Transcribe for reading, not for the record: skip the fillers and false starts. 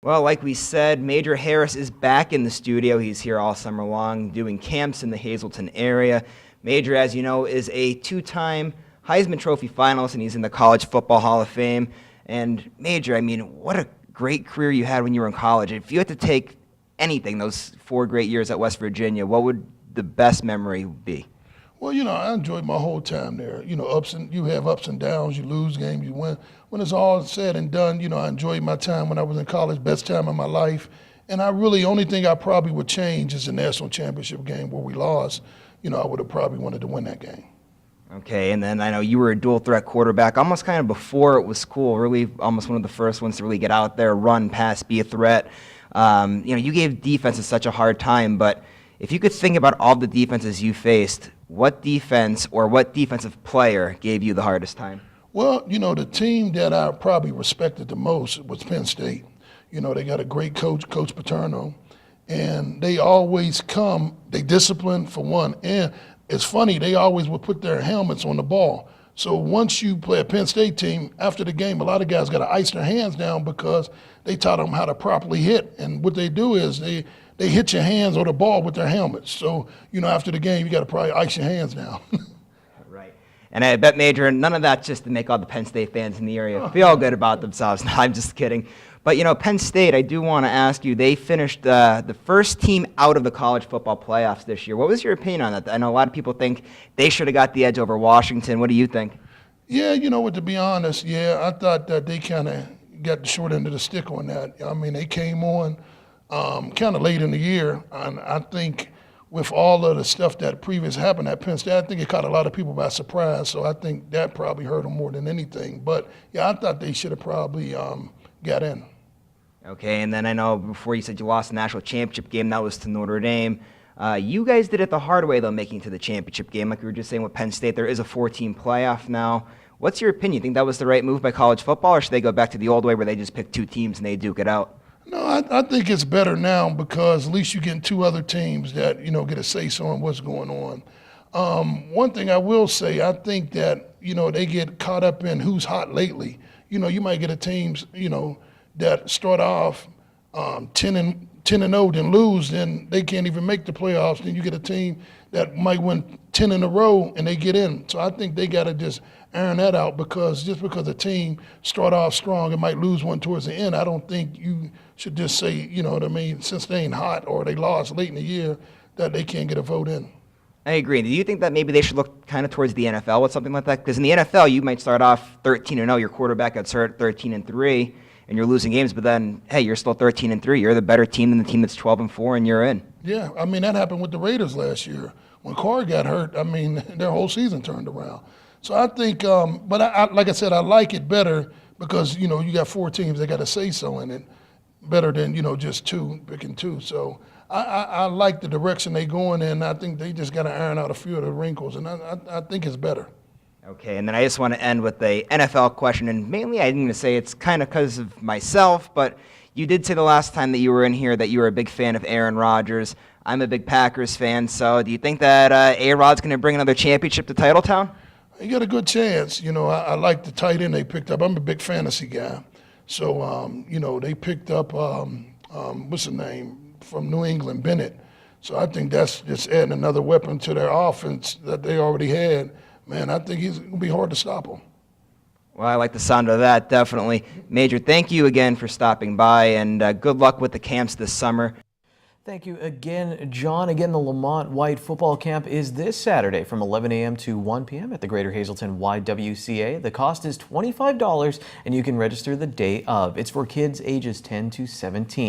Well, like we said, Major Harris is back in the studio. He's here all summer long doing camps in the Hazleton area. Major, as you know, is a two-time Heisman Trophy finalist, and he's in the College Football Hall of Fame. And Major, I mean, what a great career you had when you were in college. If you had to take anything, those 4 great years at West Virginia, what would the best memory be? Well, I enjoyed my whole time there. You have ups and downs, you lose games, you win. When it's all said and done, I enjoyed my time when I was in college, best time of my life. And only thing I probably would change is the national championship game where we lost. I would have probably wanted to win that game. Okay, and then I know you were a dual threat quarterback, almost kind of before it was cool, really almost one of the first ones to really get out there, run, pass, be a threat. You gave defenses such a hard time, but if you could think about all the defenses you faced, what defense or what defensive player gave you the hardest time? Well, the team that I probably respected the most was Penn State. They got a great coach, Coach Paterno, and they always they discipline for one, and it's funny, they always would put their helmets on the ball. So once you play a Penn State team, after the game, a lot of guys got to ice their hands down because they taught them how to properly hit. And what they do is they hit your hands on the ball with their helmets. So, after the game, you got to probably ice your hands down. Right. And I bet, Major, none of that just to make all the Penn State fans in the area feel good about themselves. No, I'm just kidding. But, Penn State, I do want to ask you, they finished the first team out of the college football playoffs this year. What was your opinion on that? I know a lot of people think they should have got the edge over Washington. What do you think? Yeah, to be honest, I thought that they kind of got the short end of the stick on that. I mean, they came on kind of late in the year, and I think with all of the stuff that previously happened at Penn State, I think it caught a lot of people by surprise, so I think that probably hurt them more than anything. But, I thought they should have probably got in. Okay, and then I know before you said you lost the national championship game, that was to Notre Dame. You guys did it the hard way, though, making it to the championship game. Like we were just saying with Penn State, there is a 4-team playoff now. What's your opinion? You think that was the right move by college football, or should they go back to the old way where they just pick 2 teams and they duke it out? No, I think it's better now because at least you get 2 other teams that, get a say-so on what's going on. One thing I will say, I think that, they get caught up in who's hot lately. You might get a teams, that start off 10-0, then lose, then they can't even make the playoffs. Then you get a team that might win 10 in a row and they get in. So I think they got to just iron that out because just because a team start off strong and might lose one towards the end, I don't think you should just say, since they ain't hot or they lost late in the year, that they can't get a vote in. I agree. Do you think that maybe they should look kind of towards the NFL with something like that? Because in the NFL, you might start off 13-0, your quarterback got started 13-3, and you're losing games, but then, hey, you're still 13-3. You're the better team than the team that's 12-4, and you're in. Yeah, that happened with the Raiders last year. When Carr got hurt, their whole season turned around. So I think, but like I said, I like it better because, you got 4 teams that got a say-so in it, better than, just picking 2. So I like the direction they're going in. I think they just got to iron out a few of the wrinkles, and I think it's better. Okay, and then I just want to end with a NFL question, and mainly I'm going to say it's kind of because of myself, but you did say the last time that you were in here that you were a big fan of Aaron Rodgers. I'm a big Packers fan, so do you think that A-Rod's going to bring another championship to Titletown? You got a good chance. I like the tight end they picked up. I'm a big fantasy guy. So, they picked up, what's his name, from New England, Bennett. So I think that's just adding another weapon to their offense that they already had. Man, I think he's going to be hard to stop him. Well, I like the sound of that, definitely. Major, thank you again for stopping by, and good luck with the camps this summer. Thank you again, John. Again, the Lamont White Football Camp is this Saturday from 11 a.m. to 1 p.m. at the Greater Hazleton YWCA. The cost is $25, and you can register the day of. It's for kids ages 10 to 17.